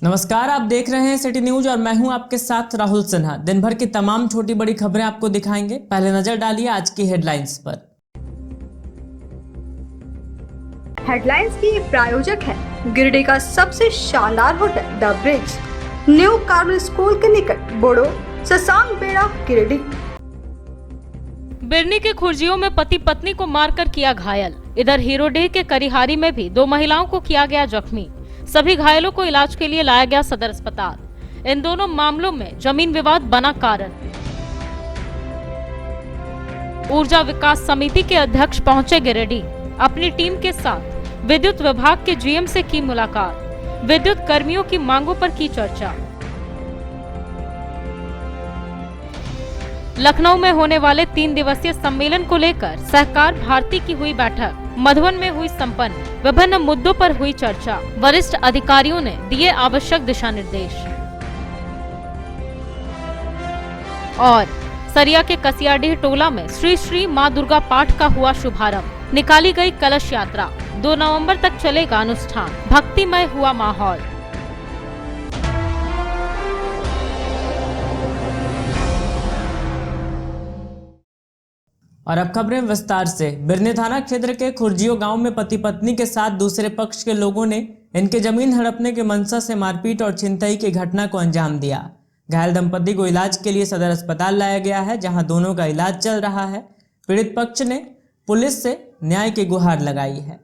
नमस्कार, आप देख रहे हैं सिटी न्यूज और मैं हूं आपके साथ राहुल सिन्हा। दिन भर की तमाम छोटी बड़ी खबरें आपको दिखाएंगे। पहले नजर डालिए आज की हेडलाइंस पर। हेडलाइंस की प्रायोजक है गिरिडीह का सबसे शानदार hotel the bridge, new Carmel school के निकट, बोड़ो ससांग बेड़ा, गिरिडीह। बिरनी के खुर्जियों में पति पत्नी को मारकर किया घायल। इधर हीरोडीह के करिहारी में भी 2 महिलाओं को किया गया जख्मी। सभी घायलों को इलाज के लिए लाया गया सदर अस्पताल। इन दोनों मामलों में जमीन विवाद बना कारण। ऊर्जा विकास समिति के अध्यक्ष पहुंचे गिरिडीह। अपनी टीम के साथ विद्युत विभाग के जीएम से की मुलाकात। विद्युत कर्मियों की मांगों पर की चर्चा। लखनऊ में होने वाले 3 दिवसीय सम्मेलन को लेकर सहकार भारती की हुई बैठक मधुबन में हुई संपन्न। विभिन्न मुद्दों पर हुई चर्चा। वरिष्ठ अधिकारियों ने दिए आवश्यक दिशा निर्देश। और सरिया के कसियाडीह टोला में श्री श्री मां दुर्गा पाठ का हुआ शुभारंभ। निकाली गई कलश यात्रा। 2 नवंबर तक चलेगा अनुष्ठान। भक्तिमय हुआ माहौल। और अब खबरें विस्तार से। बिरनी थाना क्षेत्र के खुर्जियो गांव में पति पत्नी के साथ दूसरे पक्ष के लोगों ने इनके जमीन हड़पने के मंशा से मारपीट और छिनतई की घटना को अंजाम दिया। घायल दंपति को इलाज के लिए सदर अस्पताल लाया गया है, जहां दोनों का इलाज चल रहा है। पीड़ित पक्ष ने पुलिस से न्याय की गुहार लगाई है।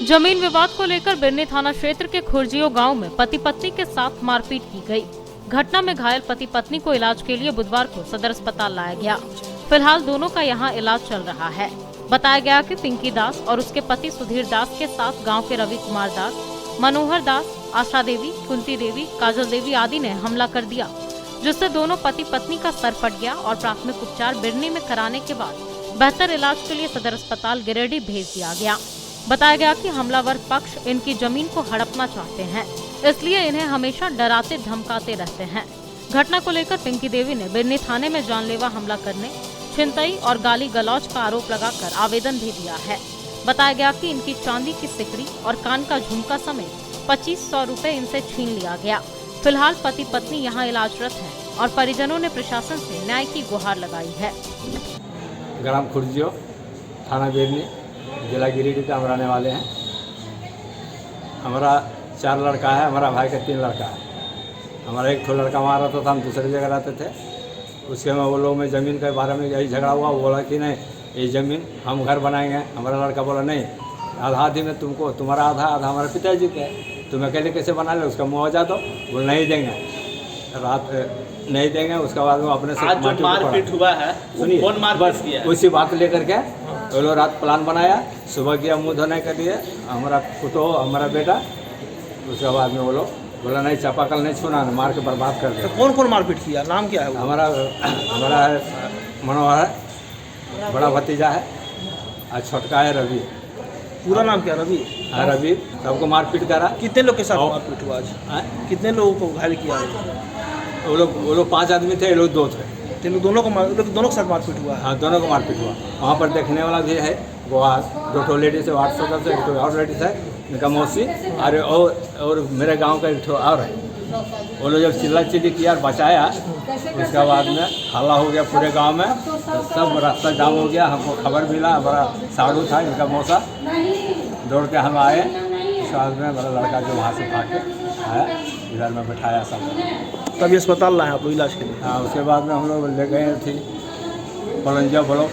जमीन विवाद को लेकर बिरनी थाना क्षेत्र के खुर्जियो गांव में पति पत्नी के साथ मारपीट की गई। घटना में घायल पति पत्नी को इलाज के लिए बुधवार को सदर अस्पताल लाया गया। फिलहाल दोनों का यहां इलाज चल रहा है। बताया गया कि पिंकी दास और उसके पति सुधीर दास के साथ गांव के रवि कुमार दास, मनोहर दास, आशा देवी, कुंती देवी, काजल देवी आदि ने हमला कर दिया, जिससे दोनों पति पत्नी का सर फट गया और प्राथमिक उपचार बिरनी में कराने के बाद बेहतर इलाज के लिए सदर अस्पताल गिरिडीह भेज दिया गया। बताया गया कि हमलावर पक्ष इनकी जमीन को हड़पना चाहते हैं, इसलिए इन्हें हमेशा डराते धमकाते रहते हैं। घटना को लेकर पिंकी देवी ने बिरनी थाने में जानलेवा हमला करने, छिनतई और गाली गलौज का आरोप लगाकर आवेदन भी दिया है। बताया गया कि इनकी चांदी की सिकड़ी और कान का झुमका समेत 2500 रुपए इनसे छीन लिया गया। फिलहाल पति पत्नी यहां इलाजरत हैं और परिजनों ने प्रशासन से न्याय की गुहार लगाई है। ग्राम खुर्जियो, थाना बिरनी, जिला गिरिडीह के हम रहने वाले हैं। हमारा 4 लड़का है, हमारा भाई का 3 लड़का है। हमारा एक लड़का वहाँ रहता था, हम दूसरी जगह रहते थे। उसके में वो लोग में ज़मीन के बारे में यही झगड़ा हुआ। वो बोला कि नहीं, ये ज़मीन हम घर बनाएंगे। हमारा लड़का बोला नहीं, आधा आधी में तुमको, तुम्हारा आधा आधा हमारे पिताजी के, तुम अकेले कैसे बना ले, उसका मुआवजा दो। वो नहीं देंगे, रात नहीं देंगे। उसके बाद वो अपने से मारपीट हुआ है, सुनिए, कौन मारपीट किया? उसी बात लेकर के वो लोग रात प्लान बनाया। सुबह गया मुँह धोने के लिए हमारा पुतो, हमारा बेटा। उसके बाद में वो लोग बोला नहीं, चापाकल नहीं छूना, मार के बर्बाद कर दिया। तो कौन कौन मारपीट किया, नाम क्या है? हमारा है मनोहर है, बड़ा भतीजा है, और छोटका है रवि। पूरा नाम क्या? रवि। हाँ, रवि सबको मारपीट करा। कितने लोग के साथ मारपीट हुआ आज? कितने लोगों को घायल किया? वो लोग 5 आदमी थे, ये लोग 2 थे। तीनों दोनों के साथ मारपीट हुआ? हाँ, दोनों को मारपीट हुआ। वहाँ पर देखने वाला भी है, वो 2 लेडीज है, 800 से एक और लेडीज है, इनका मौसी, और मेरे गांव का एक और है। वो लोग जब चिल्ला चिल्ली किया और बचाया, उसके बाद में हल्ला हो गया पूरे गांव में, तो सब रास्ता जाम हो गया। हमको खबर मिला, हमारा साड़ू था, इनका मौसा, दौड़ के हम आए। उसके बाद में मेरा लड़का जो वहाँ से भाग के आया, इधर में बैठाया सब। तभी अस्पताल लाए आप लोग इलाज के लिए? हाँ, उसके बाद में हम लोग ले गए थे पलंजा ब्लॉक,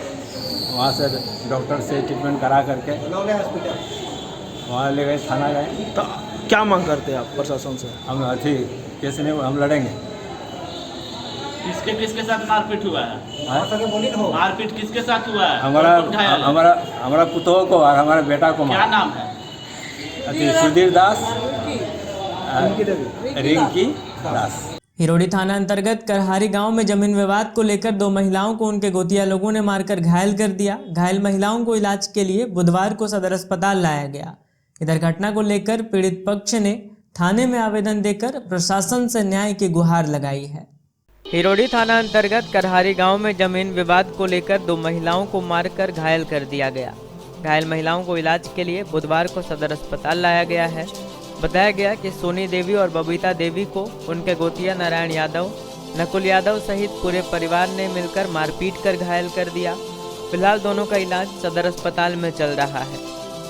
वहाँ से डॉक्टर से ट्रीटमेंट करा करके वहाँ ले गए, थाना गए। तो क्या मांग करते हैं आप प्रशासन से? हम अथी केस नहीं, हम लड़ेंगे। किसके साथ मारपीट हुआ है? मारपीट किसके साथ हुआ है? हमारा पुतोह को और हमारे बेटा को। क्या नाम है? अथी सुधीर दास, रिंकी दास। हिरोडी थाना अंतर्गत करहारी गांव में जमीन विवाद को लेकर 2 महिलाओं को उनके गोतिया लोगों ने मारकर घायल कर दिया। घायल महिलाओं को इलाज के लिए बुधवार को सदर अस्पताल लाया गया। इधर घटना को लेकर पीड़ित पक्ष ने थाने में आवेदन देकर प्रशासन से न्याय की गुहार लगाई है। हिरोडी थाना अंतर्गत करहारी गांव में जमीन विवाद को लेकर 2 महिलाओं को मारकर घायल कर दिया गया। घायल महिलाओं को इलाज के लिए बुधवार को सदर अस्पताल लाया गया है। बताया गया कि सोनी देवी और बबीता देवी को उनके गोतिया नारायण यादव, नकुल यादव सहित पूरे परिवार ने मिलकर मारपीट कर घायल कर दिया। फिलहाल दोनों का इलाज सदर अस्पताल में चल रहा है।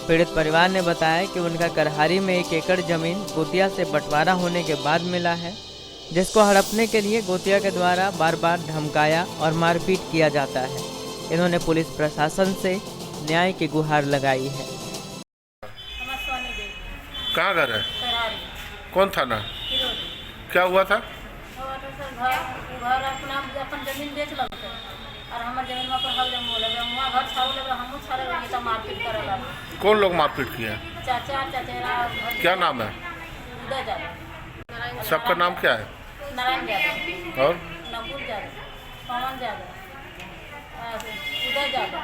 पीड़ित परिवार ने बताया कि उनका करहारी में 1 एकड़ जमीन गोतिया से बंटवारा होने के बाद मिला है, जिसको हड़पने के लिए गोतिया के द्वारा बार बार धमकाया और मारपीट किया जाता है। इन्होंने पुलिस प्रशासन से न्याय की गुहार लगाई है। कहाँ घर है? कौन थाना? क्या हुआ था? घर अपना अपन जमीन बेच लगते और हमारे जमीन में पर हल जम बोले वहाँ घर छाड़ ले हम छाड़े ये तो मारपीट करे लगे। कौन लोग मारपीट किए? चाचा चचेरा। क्या नाम है? उदय यादव। सबका नाम क्या है? नारायण यादव और नकुल यादव, पवन यादव, उदय यादव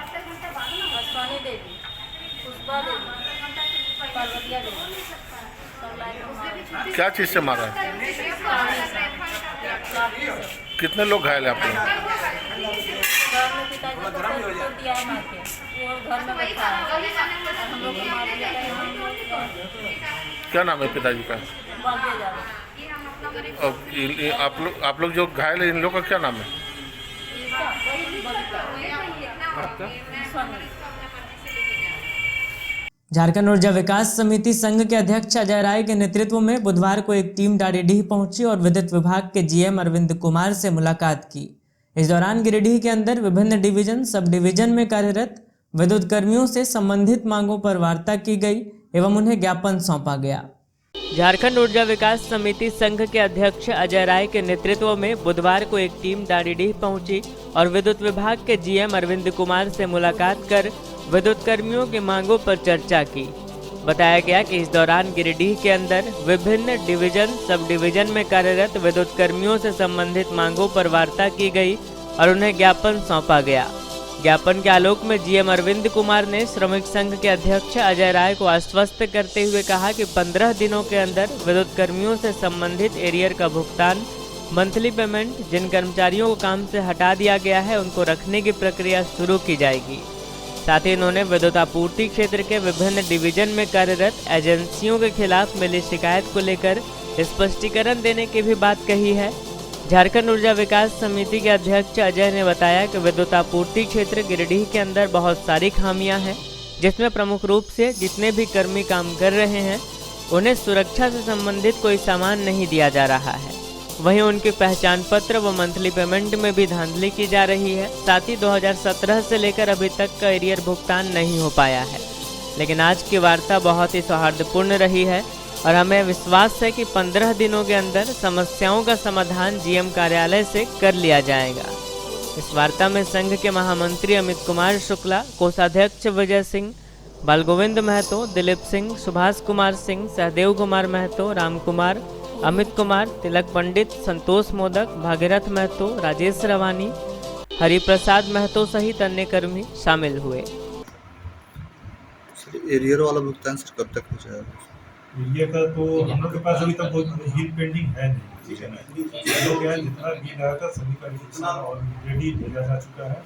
और सोनी देवी, पुष्पा देवी, पार्वतिया देवी, सब लाइन। क्या चीज़ से मारा है? कितने लोग घायल हैं आप लोग? घर में पिताजी को दिया है मार के, वो घर में बैठा है और हम लोग को मार दिया है। क्या नाम है पिताजी का? बांधे जा रहे। और आप लोग जो घायल हैं इन लोग का क्या नाम है? झारखंड ऊर्जा विकास समिति संघ के अध्यक्ष अजय राय के नेतृत्व में बुधवार को एक टीम डाडीडीह पहुंची और विद्युत विभाग के जीएम अरविंद कुमार से मुलाकात की। इस दौरान गिरिडीह के अंदर विभिन्न डिवीजन, सब डिवीजन में कार्यरत विद्युत कर्मियों से संबंधित मांगों पर वार्ता की गई एवं उन्हें ज्ञापन सौंपा गया। झारखंड ऊर्जा विकास समिति संघ के अध्यक्ष अजय राय के नेतृत्व में बुधवार को एक टीम डाडीडीह पहुंची और विद्युत विभाग के जीएम अरविंद कुमार से मुलाकात कर विद्युत कर्मियों की मांगों पर चर्चा की। बताया गया कि इस दौरान गिरिडीह के अंदर विभिन्न डिवीजन, सब डिवीजन में कार्यरत विद्युत कर्मियों से संबंधित मांगों पर वार्ता की गई और उन्हें ज्ञापन सौंपा गया। ज्ञापन के आलोक में जीएम अरविंद कुमार ने श्रमिक संघ के अध्यक्ष अजय राय को आश्वस्त करते हुए कहा कि 15 दिनों के अंदर विद्युत कर्मियों से संबंधित एरियर का भुगतान, मंथली पेमेंट, जिन कर्मचारियों को काम से हटा दिया गया है उनको रखने की प्रक्रिया शुरू की जाएगी। साथ ही इन्होंने विद्युत आपूर्ति क्षेत्र के विभिन्न डिवीजन में कार्यरत एजेंसियों के खिलाफ मिली शिकायत को लेकर स्पष्टीकरण देने की भी बात कही है। झारखंड ऊर्जा विकास समिति के अध्यक्ष अजय ने बताया कि विद्युत आपूर्ति क्षेत्र गिरिडीह के अंदर बहुत सारी खामियां हैं, जिसमें प्रमुख रूप से जितने भी कर्मी काम कर रहे हैं उन्हें सुरक्षा से संबंधित कोई सामान नहीं दिया जा रहा है। वहीं उनके पहचान पत्र व मंथली पेमेंट में भी धांधली की जा रही है। साथ ही 2017 से लेकर अभी तक का एरियर भुगतान नहीं हो पाया है। लेकिन आज की वार्ता बहुत ही सौहार्दपूर्ण रही है और हमें विश्वास है कि 15 दिनों के अंदर समस्याओं का समाधान जीएम कार्यालय से कर लिया जाएगा। इस वार्ता में संघ के महामंत्री अमित कुमार शुक्ला, कोषाध्यक्ष विजय सिंह, बालगोविंद महतो, दिलीप सिंह, सुभाष कुमार सिंह, सहदेव कुमार महतो, राम कुमार, अमित कुमार, तिलक पंडित, संतोष मोदक, भागीरथ महतो, राजेश रवानी, हरिप्रसाद महतो सहित अन्य कर्मी शामिल हुए। एरियर वाला भुगतान सर कब तक हो जाएगा? एरियर का तो हम लोग के पास अभी तक बिल पेंडिंग है नहीं, ठीक है ना। हम लोग यहाँ जितना बिल आया था सभी का रिक्वेशन ऑलरेडी भेजा जा चुका है।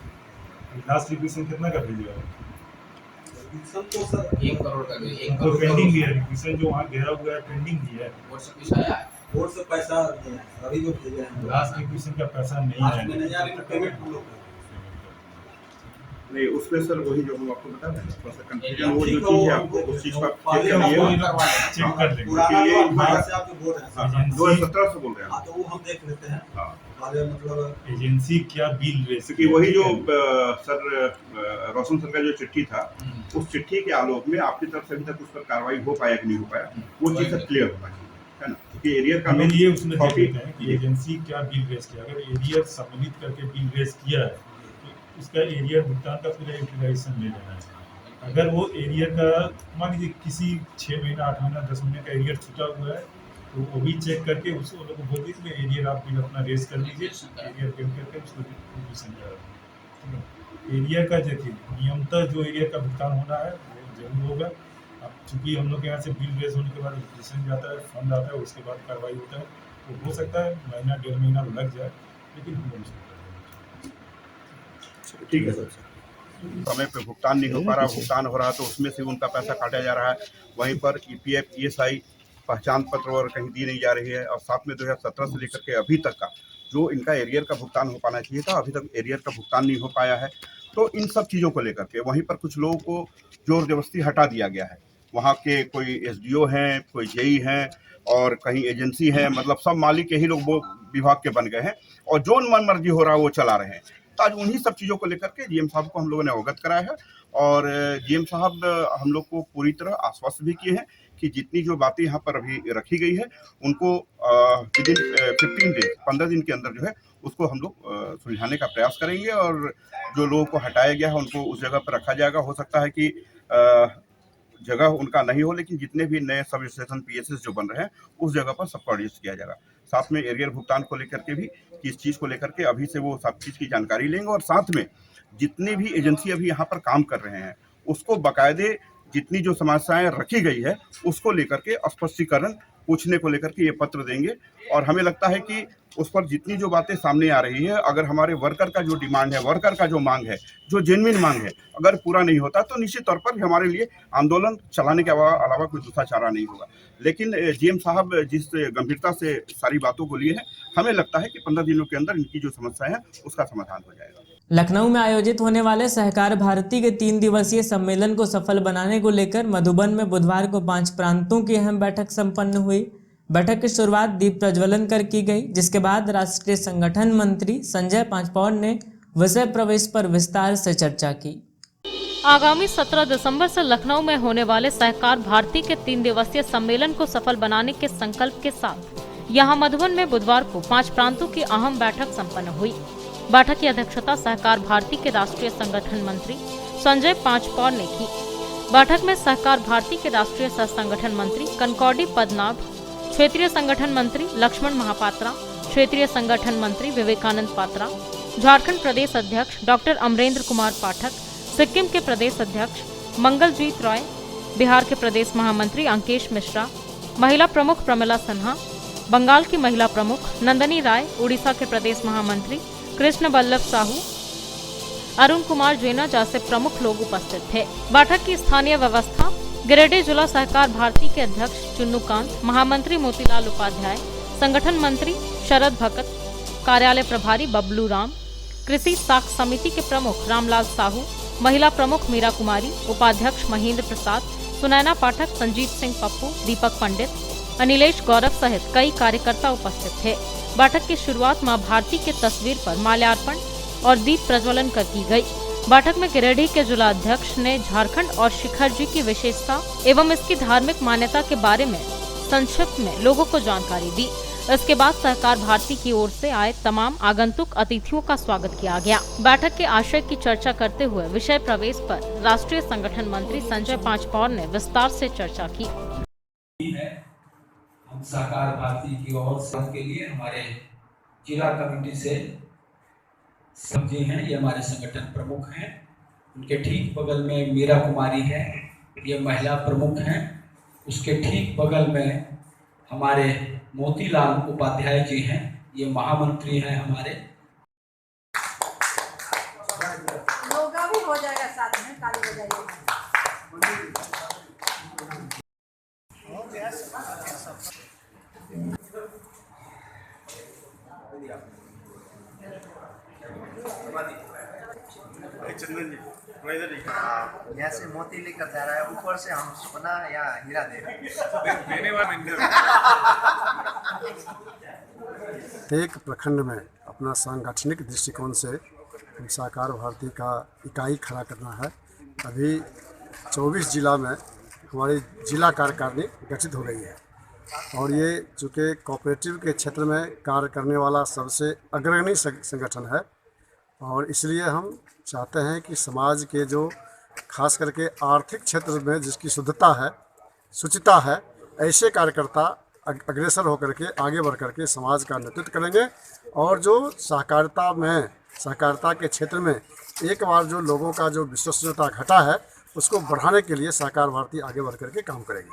लास्ट रिक्वेशन कितना का भेजा है? तो सर 1 करोड़ का तो पेंडिंग भी है, रिक्वेशन जो वहाँ घेरा हुआ है पेंडिंग भी है। और से पैसा आया है, और से पैसा अभी जो भेजा है लास्ट रिक्वेशन का पैसा नहीं आया। पेमेंट हम लोग नहीं, उसमें सर वही जो हम आपको बता रहे हैं, थोड़ा सा कंफ्यूजन वो जो चीज़ है आपको उस चीज़ का चेक करिए, चेक कर लेंगे। हाँ, 2017 से बोल रहे हैं। तो वो हम देख लेते हैं। हाँ, मतलब एजेंसी क्या बिल रेस क्योंकि वही जो सर रोशन सर का जो चिट्ठी था, उस चिट्ठी के आलोक में आपकी तरफ से अभी तक उस पर कार्रवाई हो पाया कि नहीं हो पाया, वो चीज़ सब क्लियर हो पाई है ना। क्योंकि एरियर का हमें ये उसमें देख लेते हैं कि एजेंसी क्या बिल रेस किया। अगर एरियर सम्मिलित करके बिल रेस किया है तो उसका एरियर भुगतान का पूरा यूटिलाइजेशन ले लेना है। अगर वो एरियर का मान लीजिए किसी 6 महीना, 8 महीना, 10 महीने का एरियर छूटा हुआ है तो वो भी चेक करके उसको लोग बोल दीजिए एरियर आप बिल अपना रेस कर लीजिए, एरियर पेड करके उसको एरियर का देखिए नियमतः जो एरियर का भुगतान होना है वो जरूर होगा। अब चूँकि हम लोग के यहाँ से बिल रेस होने के बाद रजिस्ट्रेशन जाता है, फंड आता है, उसके बाद कार्रवाई होता है, तो हो सकता है महीना 1.5 महीना लग जाए, लेकिन हो सकता है। ठीक है सर। समय पे भुगतान नहीं हो पा रहा, भुगतान हो रहा तो उसमें से उनका पैसा काटा जा रहा है। वहीं पर EPF, ESI पहचान पत्र और कहीं दी नहीं जा रही है, और साथ में 2017 से लेकर के अभी तक का जो इनका एरियर का भुगतान हो पाना चाहिए था, अभी तक एरियर का भुगतान नहीं हो पाया है। तो इन सब चीज़ों को लेकर के वहीं पर कुछ लोगों को जोर जबरदस्ती हटा दिया गया है। वहाँ के कोई एसडीओ हैं, कोई जेई हैं और कहीं एजेंसी है, मतलब सब मालिक यही लोग वो विभाग के बन गए हैं और जो मन मर्जी हो रहा है वो चला रहे हैं। तो आज उन्हीं सब चीज़ों को लेकर के जीएम साहब को हम लोगों ने अवगत कराया है और जीएम साहब हम लोग को पूरी तरह आश्वस्त भी किए हैं कि जितनी जो बातें यहाँ पर अभी रखी गई है उनको विद इन 15 डेज 15 दिन के अंदर जो है उसको हम लोग सुलझाने का प्रयास करेंगे और जो लोगों को हटाया गया है उनको उस जगह पर रखा जाएगा। हो सकता है कि जगह उनका नहीं हो, लेकिन जितने भी नए सब स्टेशन पीएसएस जो बन रहे हैं उस जगह पर सबको एडजस्ट किया जाएगा। साथ में एरियर भुगतान को लेकर के भी किस चीज़ को लेकर के अभी से वो सब चीज़ की जानकारी लेंगे और साथ में जितने भी एजेंसी अभी यहाँ पर काम कर रहे हैं उसको बाकायदे जितनी जो समस्याएं रखी गई है उसको लेकर के स्पष्टीकरण पूछने को लेकर के ये पत्र देंगे। और हमें लगता है कि उस पर जितनी जो बातें सामने आ रही है, अगर हमारे वर्कर का जो डिमांड है, वर्कर का जो मांग है, जो जेन्युइन मांग है, अगर पूरा नहीं होता तो निश्चित तौर पर हमारे लिए आंदोलन चलाने के अलावा कोई दूसरा चारा नहीं होगा। लेकिन जीएम साहब जिस गंभीरता से सारी बातों को लिए हैं, हमें लगता है कि 15 दिनों के अंदर इनकी जो समस्या है उसका समाधान हो जाएगा। लखनऊ में आयोजित होने वाले सहकार भारती के 3 दिवसीय सम्मेलन को सफल बनाने को लेकर मधुबन में बुधवार को 5 प्रांतों की अहम बैठक संपन्न हुई। बैठक की शुरुआत दीप प्रज्वलन कर की गई, जिसके बाद राष्ट्रीय संगठन मंत्री संजय पांचपौर ने विषय प्रवेश पर विस्तार से चर्चा की। आगामी 17 दिसंबर से लखनऊ में होने वाले सहकार भारती के 3 दिवसीय सम्मेलन को सफल बनाने के संकल्प के साथ यहां मधुबन में बुधवार को 5 प्रांतों की अहम बैठक संपन्न हुई। बैठक की अध्यक्षता सहकार भारती के राष्ट्रीय संगठन मंत्री संजय पांचपौर ने की। बैठक में सहकार भारती के राष्ट्रीय सह संगठन मंत्री कनकौडी पद्मनाभ, क्षेत्रीय संगठन मंत्री लक्ष्मण महापात्रा, क्षेत्रीय संगठन मंत्री विवेकानंद पात्रा, झारखंड प्रदेश अध्यक्ष डॉक्टर अमरेंद्र कुमार पाठक, सिक्किम के प्रदेश अध्यक्ष मंगलजीत रॉय, बिहार के प्रदेश महामंत्री अंकेश मिश्रा, महिला प्रमुख प्रमिला सिन्हा, बंगाल की महिला प्रमुख नंदनी राय, उड़ीसा के प्रदेश महामंत्री कृष्ण बल्लभ साहू, अरुण कुमार जैना जैसे प्रमुख लोग उपस्थित थे। बैठक की स्थानीय व्यवस्था गिरिडीह जिला सहकार भारती के अध्यक्ष चुन्नूकांत, महामंत्री मोतीलाल उपाध्याय, संगठन मंत्री शरद भगत, कार्यालय प्रभारी बबलू राम, कृषि साख समिति के प्रमुख रामलाल साहू, महिला प्रमुख मीरा कुमारी, उपाध्यक्ष महेंद्र प्रसाद, सुनैना पाठक, संजीत सिंह पप्पू, दीपक पंडित, अनिलेश गौरव सहित कई कार्यकर्ता उपस्थित थे। बैठक की शुरुआत मां भारती के तस्वीर पर माल्यार्पण और दीप प्रज्वलन कर की गई। बैठक में गिरिडीह के जिला अध्यक्ष ने झारखंड और शिखर जी की विशेषता एवं इसकी धार्मिक मान्यता के बारे में संक्षिप्त में लोगों को जानकारी दी। इसके बाद सहकार भारती की ओर से आए तमाम आगंतुक अतिथियों का स्वागत किया गया। बैठक के आशय की चर्चा करते हुए विषय प्रवेश पर राष्ट्रीय संगठन मंत्री संजय पांचपौर ने विस्तार से चर्चा की। हम सहकार भारती की ओर से के लिए हमारे जिला कमेटी से समझे हैं, ये हमारे संगठन प्रमुख हैं। उनके ठीक बगल में मीरा कुमारी है, ये महिला प्रमुख हैं। उसके ठीक बगल में हमारे मोतीलाल उपाध्याय जी हैं, ये महामंत्री हैं हमारे। योगा भी हो जाएगा साथ में, काली हो जाएगी। चंदन जी यहाँ से मोती लेकर जा रहा है, ऊपर से हम सोना या हीरा दे देने वाले। एक प्रखंड में अपना सांगठनिक दृष्टिकोण से हम सहकार भारती का इकाई खड़ा करना है। अभी 24 जिला में हमारी जिला कार्यकारिणी गठित हो गई है और ये चूँकि कोऑपरेटिव के क्षेत्र में कार्य करने वाला सबसे अग्रणी संगठन है और इसलिए हम चाहते हैं कि समाज के जो खास करके आर्थिक क्षेत्र में जिसकी शुद्धता है, शुचिता है, ऐसे कार्यकर्ता अग्रसर होकर के आगे बढ़ कर के समाज का नेतृत्व करेंगे और जो सहकारिता के क्षेत्र में एक बार जो लोगों का जो विश्वसनीयता घटा है उसको बढ़ाने के लिए सहकार भारती आगे बढ़ कर के काम करेगी।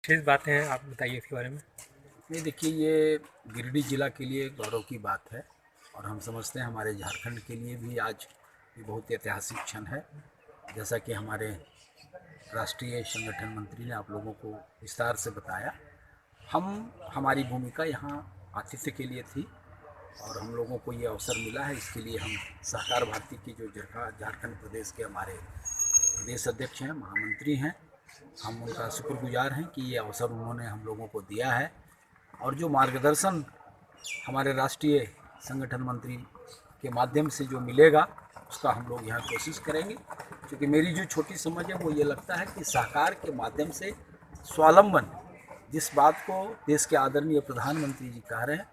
विशेष बातें हैं, आप बताइए इसके बारे में। नहीं, देखिए ये गिरिडीह जिला के लिए गौरव की बात है और हम समझते हैं हमारे झारखंड के लिए भी आज ये बहुत ऐतिहासिक क्षण है। जैसा कि हमारे राष्ट्रीय संगठन मंत्री ने आप लोगों को विस्तार से बताया हमारी भूमिका यहाँ आतिथ्य के लिए थी और हम लोगों को ये अवसर मिला है। इसके लिए हम सहकार भारती की जो झारखंड प्रदेश के हमारे प्रदेश अध्यक्ष हैं, महामंत्री हैं, हम उनका शुक्रगुजार हैं कि ये अवसर उन्होंने हम लोगों को दिया है। और जो मार्गदर्शन हमारे राष्ट्रीय संगठन मंत्री के माध्यम से जो मिलेगा उसका हम लोग यहाँ कोशिश करेंगे, क्योंकि मेरी जो छोटी समझ है वो ये लगता है कि सहकार के माध्यम से स्वावलंबन, जिस बात को देश के आदरणीय प्रधानमंत्री जी कह रहे हैं,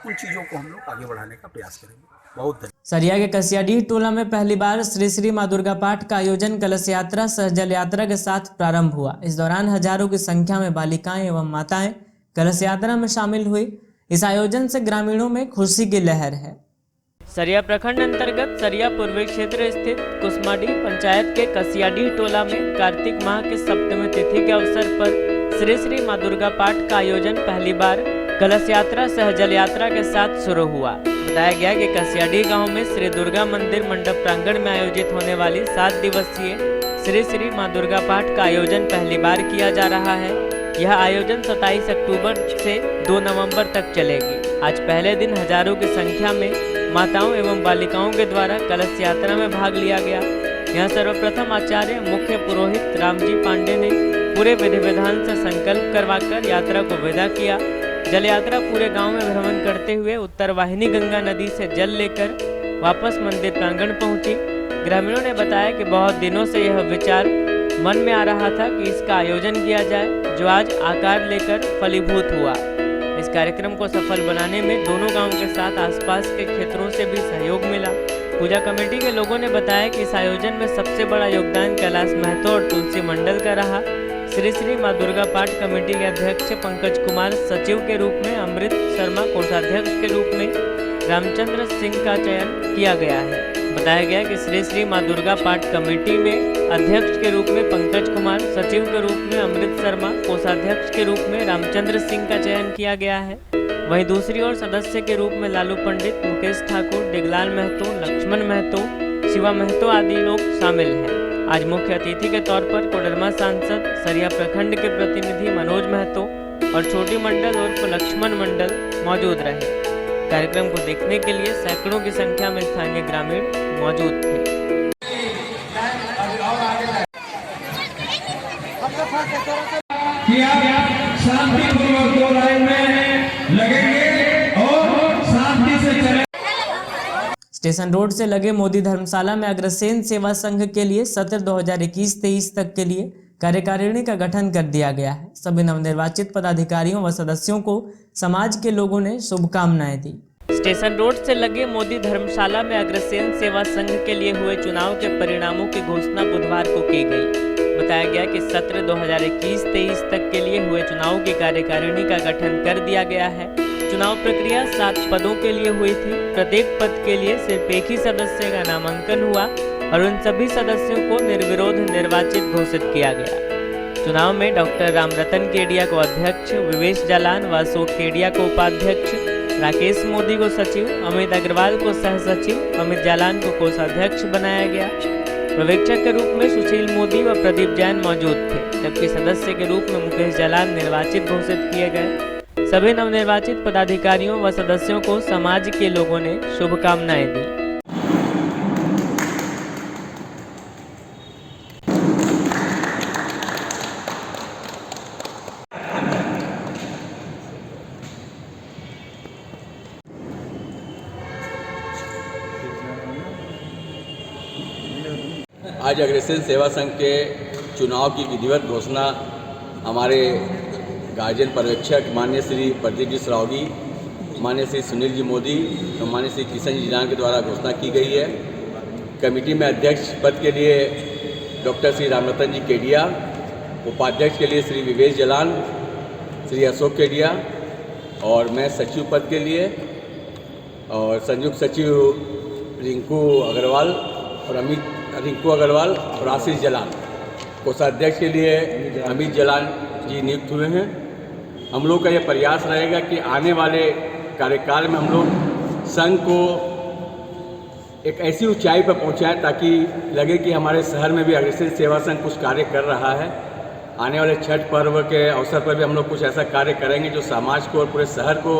उन चीज़ों को हम लोग आगे बढ़ाने का प्रयास करेंगे। बहुत धन्यवाद। सरिया के कसियाडीह टोला में पहली बार श्री श्री माँ दुर्गा पाठ का आयोजन कलश यात्रा सह जल यात्रा के साथ प्रारंभ हुआ। इस दौरान हजारों की संख्या में बालिकाएं एवं माताएं कलश यात्रा में शामिल हुई। इस आयोजन से ग्रामीणों में खुशी की लहर है। सरिया प्रखंड अंतर्गत सरिया पूर्वी क्षेत्र स्थित कुसमाडीह पंचायत के कसियाडीह टोला में कार्तिक माह के सप्तमी तिथि के अवसर पर श्री श्री माँ दुर्गा पाठ का आयोजन पहली बार कलश यात्रा सह जल यात्रा के साथ शुरू हुआ। बताया गया कि कसियाडीह गांव में श्री दुर्गा मंदिर मंडप प्रांगण में आयोजित होने वाली 7 दिवसीय श्री श्री माँ दुर्गा पाठ का आयोजन पहली बार किया जा रहा है। यह आयोजन 27 अक्टूबर से 2 नवंबर तक चलेगी। आज पहले दिन हजारों की संख्या में माताओं एवं बालिकाओं के द्वारा कलश यात्रा में भाग लिया गया। यहाँ सर्वप्रथम आचार्य मुख्य पुरोहित रामजी पांडे ने पूरे विधि विधान से संकल्प करवाकर यात्रा को विदा किया। जल यात्रा पूरे गांव में भ्रमण करते हुए उत्तर वाहिनी गंगा नदी से जल लेकर वापस मंदिर प्रांगण पहुंची। ग्रामीणों ने बताया कि बहुत दिनों से यह विचार मन में आ रहा था कि इसका आयोजन किया जाए, जो आज आकार लेकर फलीभूत हुआ। इस कार्यक्रम को सफल बनाने में दोनों गांव के साथ आसपास के क्षेत्रों से भी सहयोग मिला। पूजा कमेटी के लोगों ने बताया कि इस आयोजन में सबसे बड़ा योगदान कैलाश महतो और तुलसी मंडल का रहा। श्री श्री माँ दुर्गा पाठ कमेटी के अध्यक्ष पंकज कुमार सचिव के रूप में, अमृत शर्मा कोषाध्यक्ष के रूप में, रामचंद्र सिंह का चयन किया गया है। बताया गया कि श्री श्री माँ दुर्गा पाठ कमेटी में अध्यक्ष के रूप में पंकज कुमार, सचिव के रूप में अमृत शर्मा, कोषाध्यक्ष के रूप में रामचंद्र सिंह का चयन किया गया है। वहीं दूसरी ओर सदस्य के रूप में लालू पंडित, मुकेश ठाकुर, डिगलाल महतो, लक्ष्मण महतो, शिवा महतो आदि लोग शामिल हैं। आज मुख्य अतिथि के तौर पर कोडरमा सांसद, सरिया प्रखंड के प्रतिनिधि मनोज महतो और छोटी मंडल उर्फ लक्ष्मण मंडल मौजूद रहे। कार्यक्रम को देखने के लिए सैकड़ों की संख्या में स्थानीय ग्रामीण मौजूद थे। शांतिपूर्वक 2 लाइन में लगेंगे और शांति से चले। स्टेशन रोड से लगे मोदी धर्मशाला में अग्रसेन सेवा संघ के लिए सत्र 2021-23 तक के लिए कार्यकारिणी का गठन कर दिया गया है। सभी नवनिर्वाचित पदाधिकारियों व सदस्यों को समाज के लोगों ने शुभकामनाएं दी। स्टेशन रोड से लगे मोदी धर्मशाला में अग्रसेन सेवा संघ के लिए हुए चुनाव के परिणामों की घोषणा बुधवार को की गई। बताया गया कि सत्र 2021-23 तक के लिए हुए चुनाव की कार्यकारिणी का गठन कर दिया गया है। चुनाव प्रक्रिया 7 पदों के लिए हुई थी। प्रत्येक पद के लिए सिर्फ एक ही सदस्य का नामांकन हुआ और उन सभी सदस्यों को निर्विरोध निर्वाचित घोषित किया गया। चुनाव में डॉक्टर रामरतन केडिया को अध्यक्ष, विवेश जालान व अशोक केडिया को उपाध्यक्ष, राकेश मोदी को सचिव, अमित अग्रवाल को सह सचिव, अमित जालान को कोषाध्यक्ष बनाया गया। पर्यवेक्षक के रूप में सुशील मोदी व प्रदीप जैन मौजूद थे, जबकि सदस्य के रूप में मुकेश जालान निर्वाचित घोषित किए गए। सभी नवनिर्वाचित पदाधिकारियों व सदस्यों को समाज के लोगों ने शुभकामनाएं दी। आज अग्रसेन सेवा संघ के चुनाव की विधिवत घोषणा हमारे गार्जियन पर्यवेक्षक माननीय श्री प्रदीप जी सरावगी, माननीय श्री सुनील जी मोदी और माननीय श्री किशन जी जान के द्वारा घोषणा की गई है। कमेटी में अध्यक्ष पद के लिए डॉक्टर श्री रामरतन जी केडिया, उपाध्यक्ष के लिए श्री विवेश जलान, श्री अशोक केडिया और मैं सचिव पद के लिए, और संयुक्त सचिव रिंकू अग्रवाल और आशीष जलान। कोषाध्यक्ष के लिए अमित जलान जी नियुक्त हुए हैं। हम लोग का यह प्रयास रहेगा कि आने वाले कार्यकाल में हम लोग संघ को एक ऐसी ऊंचाई पर पहुंचाएं ताकि लगे कि हमारे शहर में भी अग्रसेन सेवा संघ कुछ कार्य कर रहा है। आने वाले छठ पर्व के अवसर पर भी हम लोग कुछ ऐसा कार्य करेंगे जो समाज को और पूरे शहर को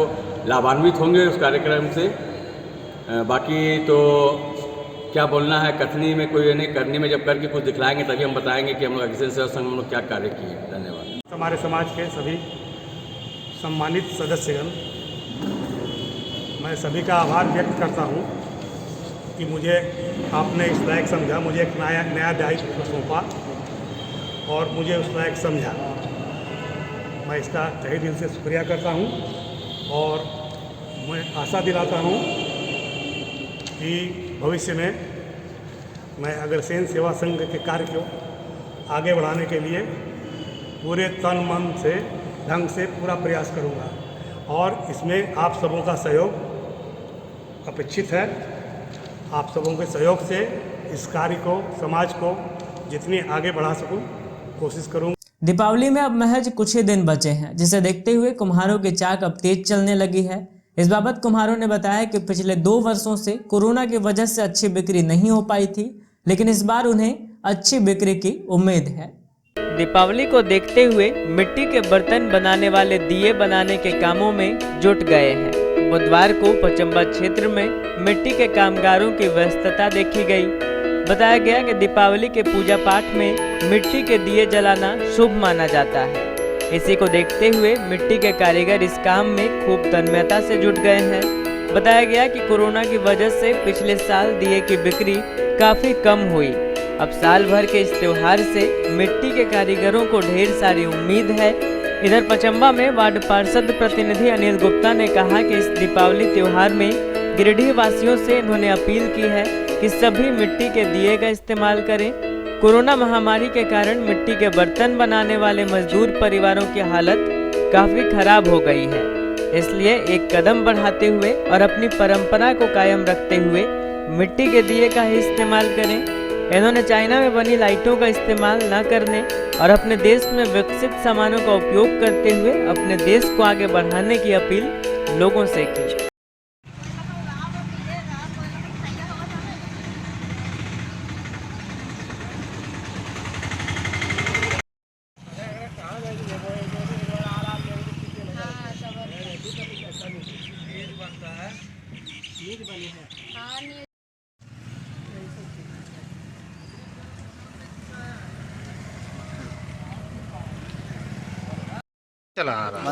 लाभान्वित होंगे उस कार्यक्रम से। बाकी तो क्या बोलना है, कथनी में कोई नहीं, करनी में जब करके कुछ दिखलाएंगे तभी हम बताएंगे कि हम लोग किसान सेवा संघ में लोग क्या कार्य किए। धन्यवाद। हमारे समाज के सभी सम्मानित सदस्यगण, मैं सभी का आभार व्यक्त करता हूँ कि मुझे आपने इस लायक समझा, मुझे एक नया दायित्व सौंपा और मुझे उस लायक समझा। मैं इसका तहे दिल से शुक्रिया करता हूँ और मैं आशा दिलाता हूँ कि भविष्य में मैं अग्रसेन सेवा संघ के कार्य को आगे बढ़ाने के लिए पूरे तन मन से ढंग से पूरा प्रयास करूँगा और इसमें आप सबों का सहयोग अपेक्षित है। आप सबों के सहयोग से इस कार्य को, समाज को जितनी आगे बढ़ा सकूं कोशिश करूंगा। दीपावली में अब महज कुछ ही दिन बचे हैं, जिसे देखते हुए कुम्हारों की चाक अब तेज चलने लगी है। इस बाबत कुम्हारों ने बताया कि पिछले 2 वर्षों से कोरोना की वजह से अच्छी बिक्री नहीं हो पाई थी, लेकिन इस बार उन्हें अच्छी बिक्री की उम्मीद है। दीपावली को देखते हुए मिट्टी के बर्तन बनाने वाले दिए बनाने के कामों में जुट गए हैं। बुधवार को पचम्बा क्षेत्र में मिट्टी के कामगारों की व्यस्तता देखी गई। बताया गया कि दीपावली के पूजा पाठ में मिट्टी के दिए जलाना शुभ माना जाता है। इसी को देखते हुए मिट्टी के कारीगर इस काम में खूब तन्मयता से जुट गए हैं। बताया गया कि कोरोना की वजह से पिछले साल दिए की बिक्री काफ़ी कम हुई। अब साल भर के इस त्योहार से मिट्टी के कारीगरों को ढेर सारी उम्मीद है। इधर पचम्बा में वार्ड पार्षद प्रतिनिधि अनिल गुप्ता ने कहा कि इस दीपावली त्योहार में गिरिडीह वासियों से इन्होंने अपील की है कि सभी मिट्टी के दिए का इस्तेमाल करें। कोरोना महामारी के कारण मिट्टी के बर्तन बनाने वाले मजदूर परिवारों की हालत काफ़ी खराब हो गई है, इसलिए एक कदम बढ़ाते हुए और अपनी परंपरा को कायम रखते हुए मिट्टी के दिए का ही इस्तेमाल करें। इन्होंने चाइना में बनी लाइटों का इस्तेमाल न करने और अपने देश में विकसित सामानों का उपयोग करते हुए अपने देश को आगे बढ़ाने की अपील लोगों से की।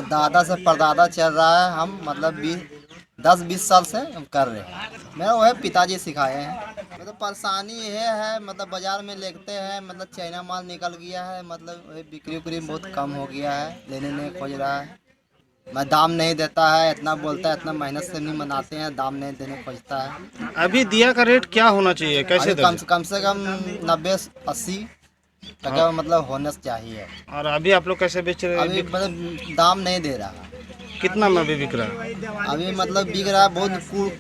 दादा से परदादा चल रहा है। हम मतलब 10-20 साल से हम कर रहे हैं। मेरा वह पिताजी सिखाए हैं। मतलब परेशानी ये है, मतलब बाजार में लेते हैं, मतलब चाइना माल निकल गया है, मतलब बिक्री उक्री बहुत कम हो गया है, लेने नहीं खोज रहा है। मैं दाम नहीं देता है, इतना बोलता है, इतना मेहनत से नहीं मनाते हैं, दाम नहीं देने खोजता है। अभी दिया का रेट क्या होना चाहिए, कैसे कम से कम 90-80 टका मतलब होना चाहिए। और अभी आप लोग कैसे बेच रहे हैं? अभी मतलब दाम नहीं दे रहा। कितना में अभी बिक रहा है? अभी मतलब बिक रहा है बहुत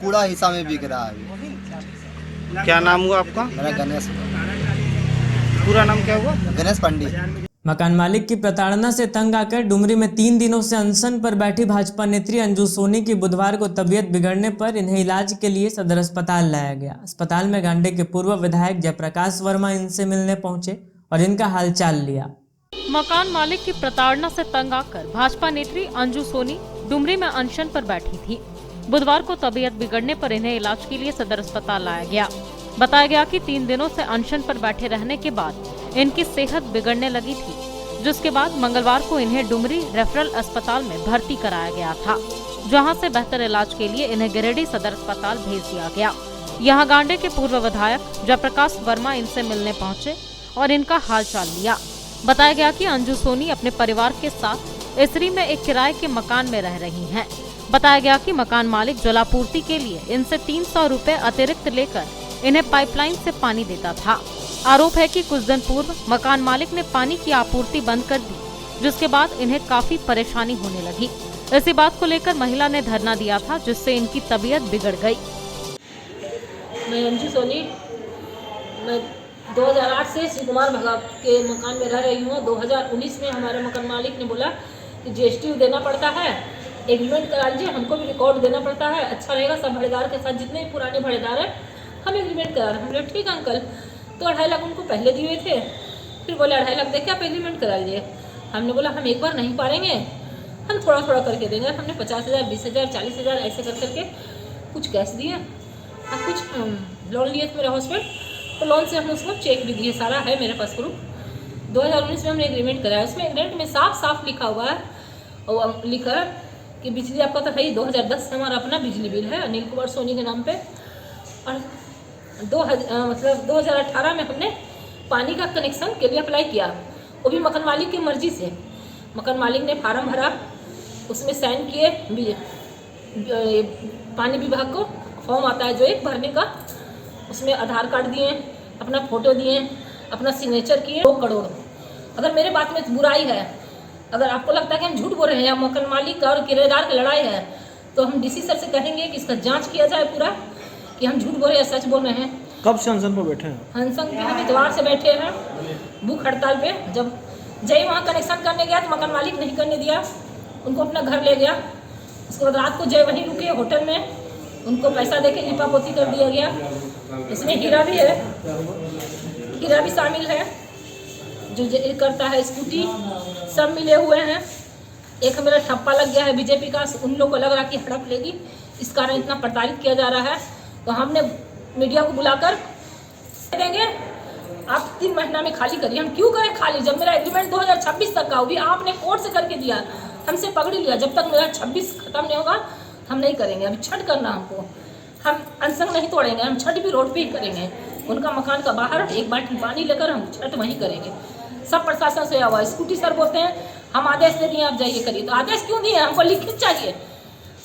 कूड़ा हिस्सा में बिक रहा है अभी। क्या नाम हुआ आपका? मेरा गणेश। पूरा नाम क्या हुआ? गणेश पंडित। मकान मालिक की प्रताड़ना से तंग आकर डुमरी में 3 दिनों से अनशन पर बैठी भाजपा नेत्री अंजू सोनी की बुधवार को तबीयत बिगड़ने पर इन्हें इलाज के लिए सदर अस्पताल लाया गया। अस्पताल में गांडे के पूर्व विधायक जयप्रकाश वर्मा इनसे मिलने पहुंचे और इनका हालचाल लिया। मकान मालिक की प्रताड़ना से तंग आकर भाजपा नेत्री अंजू सोनी डुमरी में अनशन पर बैठी थी। बुधवार को तबीयत बिगड़ने पर इन्हें इलाज के लिए सदर अस्पताल लाया गया। बताया गया कि 3 दिनों से अनशन पर बैठे रहने के बाद इनकी सेहत बिगड़ने लगी थी, जिसके बाद मंगलवार को इन्हें डुमरी रेफरल अस्पताल में भर्ती कराया गया था, जहां से बेहतर इलाज के लिए इन्हें गिरिडीह सदर अस्पताल भेज दिया गया। यहां गांडे के पूर्व विधायक जयप्रकाश वर्मा इनसे मिलने पहुंचे और इनका हालचाल लिया। बताया गया कि अंजू सोनी अपने परिवार के साथ इसरी में एक किराए के मकान में रह रही हैं। बताया गया कि मकान मालिक जलापूर्ति के लिए इनसे 300 रुपए अतिरिक्त लेकर इन्हें पाइपलाइन से पानी देता था। आरोप है कि कुछ दिन पूर्व मकान मालिक ने पानी की आपूर्ति बंद कर दी, जिसके बाद इन्हें काफी परेशानी होने लगी। इसी बात को लेकर महिला ने धरना दिया था, जिससे इनकी तबीयत बिगड़ गई। मैं अंजू सोनी, मैं 2008 से श्री कुमार भगा के मकान में रह रही हूँ। 2019 में हमारे मकान मालिक ने बोला कि GST देना पड़ता है, एग्रीमेंट करा लीजिए, हमको भी रिकॉर्ड देना पड़ता है, अच्छा रहेगा। सब भाड़ेदार के साथ जितने भी पुराने भाड़ेदार हैं हम एग्रीमेंट करा रहे हैं। हमने ठीक अंकल, तो 2.5 लाख उनको पहले दिए थे, फिर बोले 2.5 लाख देके आप एग्रीमेंट करा लीजिए। हमने बोला हम एक बार नहीं पालेंगे, हम थोड़ा थोड़ा करके देंगे। हमने 50,000, 20,000, 40,000 ऐसे कर करके कुछ कैश दिए और कुछ लोन लिए थे मेरे हाउस पे, तो लोन से हम उसको चेक भी दिए, सारा है मेरे पास प्रूफ। 2019 में हमने एग्रीमेंट कराया, उसमें एग्रीमेंट में साफ साफ लिखा हुआ है और लिखा है कि बिजली आपका तो है ही, 2010 से हमारा अपना बिजली बिल है अनिल कुमार सोनी के नाम पे, और 2018 में हमने पानी का कनेक्शन के लिए अप्लाई किया, वो भी मकान मालिक की मर्जी से। मकान मालिक ने फार्म भरा, उसमें साइन किए, पानी विभाग को फॉर्म आता है जो एक भरने का, उसमें आधार कार्ड दिए, अपना फोटो दिए, अपना सिग्नेचर किए। 2 करोड़। अगर मेरे बात में बुराई है, अगर आपको लगता है कि हम झूठ बोल रहे हैं या मकान मालिक और किराएदार की लड़ाई है, तो हम डीसी सर से कहेंगे कि इसका जांच किया जाए पूरा कि हम झूठ बोल रहे हैं सच बोल रहे हैं। कब से अनशन पर बैठे हैं? अनशन पे हम इतवार से बैठे हैं, भूख हड़ताल पे। जब जय वहाँ कनेक्शन करने गया तो मकान मालिक नहीं करने दिया, उनको अपना घर ले गया। उसके बाद रात को जय वहीं रुके होटल में, उनको पैसा देके लिपा पोती कर दिया गया। इसमें हीरा भी है, हीरा भी शामिल है जो करता है, स्कूटी सब मिले हुए हैं। एक मेरा ठप्पा लग गया है बीजेपी का, उन लोग को लग रहा कि हड़प लेगी, इस कारण इतना प्रताड़ित किया जा रहा है। तो हमने मीडिया को बुलाकर देंगे, आप 3 महीना में खाली करिए। हम क्यों करें खाली, जब मेरा एग्रीमेंट 2026 तक का, वो भी आपने कोर्ट से करके दिया, हमसे पकड़ी लिया। जब तक मेरा 26 खत्म नहीं होगा हम नहीं करेंगे। अभी छठ करना हमको, हम अनशन नहीं तोड़ेंगे, हम छठ भी रोड पे ही करेंगे। उनका मकान का बाहर 1 बाल्टी पानी लेकर हम छठ वहीं करेंगे। सब प्रशासन से हुआ। स्कूटी सर बोलते हैं हम आदेश दे दिए आप जाइए करिए, तो आदेश क्यों दिए, हमको लिखित चाहिए।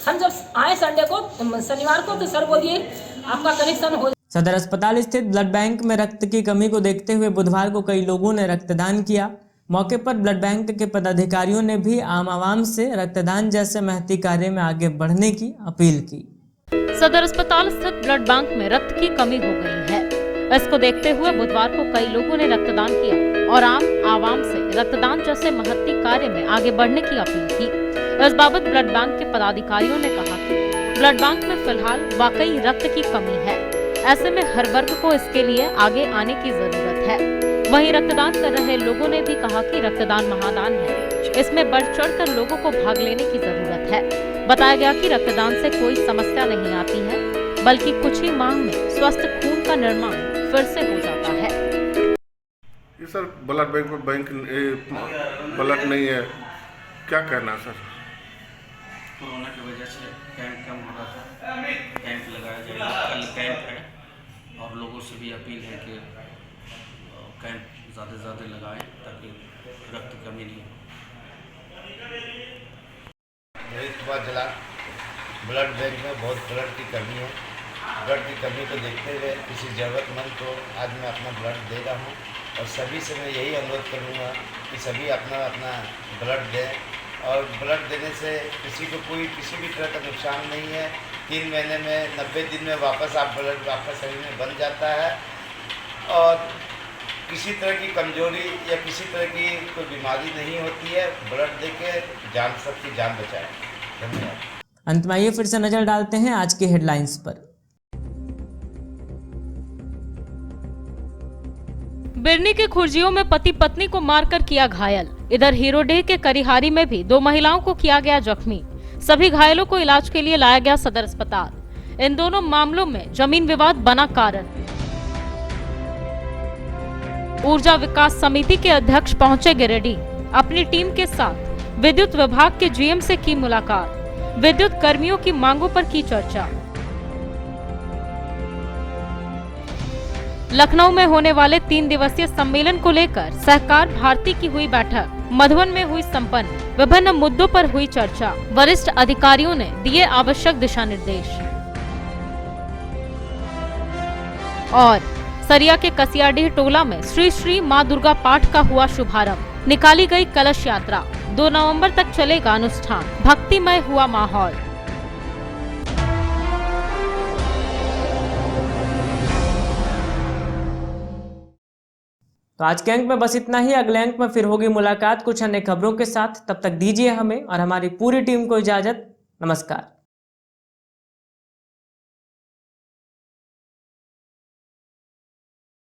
हम जब आए संडे को, शनिवार को, तो सर बोलिए आपका कनेक्शन हो। सदर अस्पताल स्थित ब्लड बैंक में रक्त की कमी को देखते हुए बुधवार को कई लोगों ने रक्तदान किया। मौके पर ब्लड बैंक के पदाधिकारियों ने भी आम आवाम से रक्तदान जैसे महती कार्य में आगे बढ़ने की अपील की। सदर अस्पताल स्थित ब्लड बैंक में रक्त की कमी हो गई है। इसको देखते हुए बुधवार को कई लोगों ने रक्तदान किया और आम आवाम से रक्तदान जैसे महत्ती कार्य में आगे बढ़ने की अपील की। इस बाबत ब्लड बैंक के पदाधिकारियों ने कहा कि ब्लड बैंक में फिलहाल वाकई रक्त की कमी है, ऐसे में हर वर्ग को इसके लिए आगे आने की जरूरत है। वहीं रक्तदान कर रहे लोगों ने भी कहा कि रक्तदान महादान है, इसमें बढ़ चढ़कर लोगों को भाग लेने की जरूरत है। बताया गया कि रक्तदान से कोई समस्या नहीं आती है, बल्कि कुछ ही माह में स्वस्थ खून का निर्माण फिर से हो जाता है। ये सर ब्लड बैंक में ब्लड नहीं है, क्या कहना सर? कोरोना की वजह से कैंप कम हो रहा था, कैंप लगाया जाएगा, कल कैंप है और लोगों से भी अपील है कि कैंप ज़्यादा से ज़्यादा लगाएं ताकि रक्त की कमी नहीं हो। जिला ब्लड बैंक में बहुत ब्लड की कमी है। ब्लड की कमी को देखते हुए किसी ज़रूरतमंद को आज मैं अपना ब्लड दे रहा हूँ और सभी से मैं यही अनुरोध करूँगा कि सभी अपना अपना ब्लड दें और ब्लड देने से किसी को कोई किसी भी तरह का नुकसान नहीं है। 3 महीने में 90 दिन में वापस आप ब्लड आपका शरीर में बन जाता है और किसी तरह की कमजोरी या किसी तरह की कोई बीमारी नहीं होती है। ब्लड देके जान सबकी जान बचाएं। धन्यवाद। अंत में आइए फिर से नजर डालते हैं आज के हेडलाइंस पर। बिरनी के खुर्जियों में पति पत्नी को मारकर किया घायल। इधर हीरोडेह के करिहारी में भी 2 महिलाओं को किया गया जख्मी। सभी घायलों को इलाज के लिए लाया गया सदर अस्पताल। इन दोनों मामलों में जमीन विवाद बना कारण। ऊर्जा विकास समिति के अध्यक्ष पहुंचे गिरिडीह। अपनी टीम के साथ विद्युत विभाग के जीएम से की मुलाकात। विद्युत कर्मियों की मांगों पर की चर्चा। लखनऊ में होने वाले 3 दिवसीय सम्मेलन को लेकर सहकार भारती की हुई बैठक मधुबन में हुई संपन्न। विभिन्न मुद्दों पर हुई चर्चा। वरिष्ठ अधिकारियों ने दिए आवश्यक दिशा निर्देश। और सरिया के कसियाडीह टोला में श्री श्री मां दुर्गा पाठ का हुआ शुभारंभ। निकाली गई कलश यात्रा। 2 नवंबर तक चलेगा अनुष्ठान। भक्तिमय हुआ माहौल। तो आज के अंक में बस इतना ही। अगले अंक में फिर होगी मुलाकात कुछ अन्य खबरों के साथ। तब तक दीजिए हमें और हमारी पूरी टीम को इजाजत। नमस्कार।